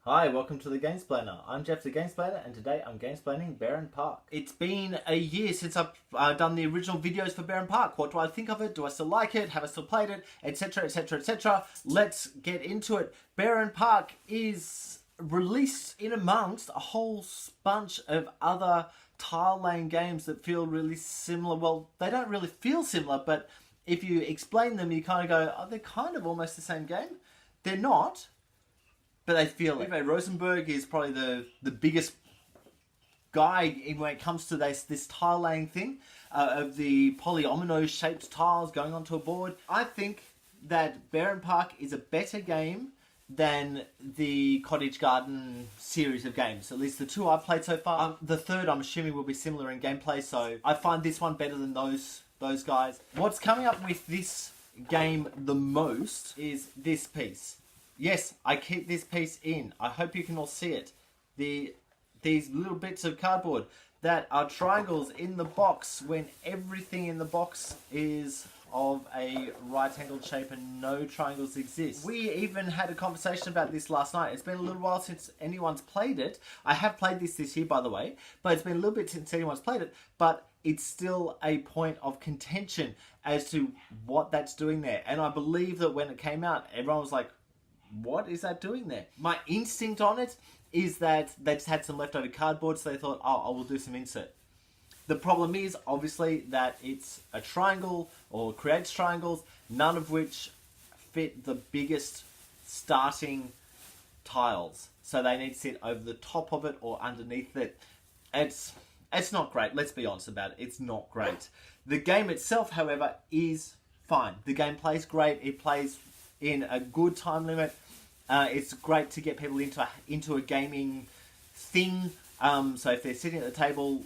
Hi, welcome to the Gamesplainer. I'm Jeff the Gamesplainer, and today I'm gamesplaining Barenpark. It's been a year since I've done the original videos for Barenpark. What do I think of it? Do I still like it? Have I still played it? Etc, etc, etc. Let's get into it. Barenpark is released in amongst a whole bunch of other tile-laying games that feel really similar. Well, they don't really feel similar, but if you explain them, you kind of go, oh, they're kind of almost the same game. They're not, but they feel it. Uwe Rosenberg is probably the biggest guy when it comes to this tile laying thing, of the polyomino shaped tiles going onto a board. I think that Barenpark is a better game than the Cottage Garden series of games. At least the two I've played so far. The third I'm assuming will be similar in gameplay, so I find this one better than those guys. What's coming up with this game the most is this piece. Yes, I keep this piece in. I hope you can all see it. These little bits of cardboard that are triangles in the box when everything in the box is of a right-angled shape and no triangles exist. We even had a conversation about this last night. It's been a little while since anyone's played it. I have played this year, by the way, but it's been a little bit since anyone's played it, but it's still a point of contention as to what that's doing there. And I believe that when it came out, everyone was like, what is that doing there? My instinct on it is that they just had some leftover cardboard, so they thought, oh, I will do some insert. The problem is, obviously, that it's a triangle, or creates triangles, none of which fit the biggest starting tiles. So they need to sit over the top of it or underneath it. It's not great, let's be honest about it. It's not great. The game itself, however, is fine. The game plays great. It plays in a good time limit. It's great to get people into a gaming thing. So if they're sitting at the table,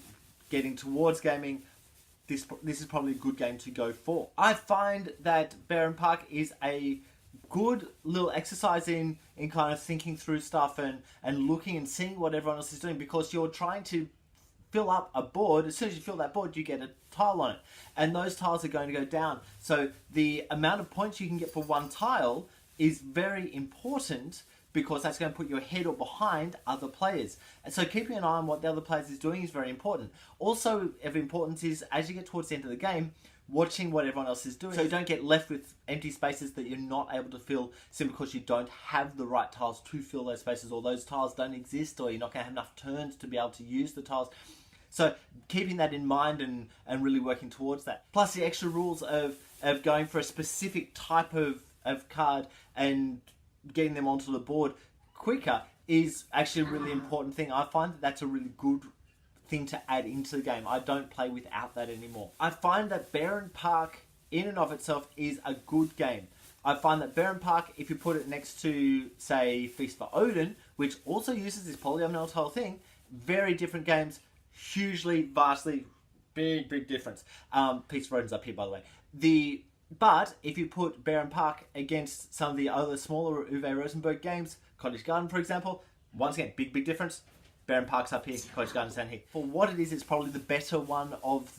getting towards gaming, this is probably a good game to go for. I find that Barenpark is a good little exercise in kind of thinking through stuff and looking and seeing what everyone else is doing, because you're trying to fill up a board. As soon as you fill that board, you get a tile on it, and those tiles are going to go down. So the amount of points you can get for one tile is very important, because that's going to put you ahead or behind other players. And so keeping an eye on what the other players is doing is very important. Also of importance is, as you get towards the end of the game, watching what everyone else is doing, so you don't get left with empty spaces that you're not able to fill simply because you don't have the right tiles to fill those spaces, or those tiles don't exist, or you're not going to have enough turns to be able to use the tiles. So keeping that in mind and really working towards that. Plus the extra rules of going for a specific type of card and getting them onto the board quicker is actually a really important thing. I find that that's a really good thing to add into the game. I don't play without that anymore. I find that Barenpark in and of itself is a good game. I find that Barenpark, if you put it next to, say, Feast for Odin, which also uses this polyomino tile thing, very different games, hugely, vastly, big difference. Feast for Odin's up here, by the way. But if you put Barenpark against some of the other smaller Uwe Rosenberg games, Cottage Garden, for example, once again, big difference. Barenpark's up here, Cottage Garden's down here. For what it is, it's probably the better one of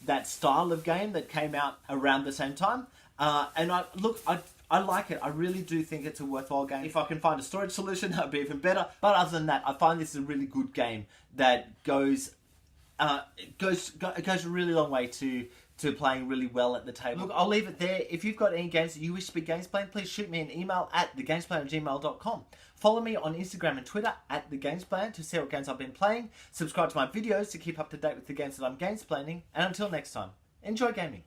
that style of game that came out around the same time. And I like it. I really do think it's a worthwhile game. If I can find a storage solution, that'd be even better. But other than that, I find this is a really good game that goes a really long way to playing really well at the table. Look, I'll leave it there. If you've got any games that you wish to be gamesplayed, please shoot me an email at thegamesplainer@gmail.com. Follow me on Instagram and Twitter at thegamesplainer to see what games I've been playing. Subscribe to my videos to keep up to date with the games that I'm gamesplaining. And until next time, enjoy gaming.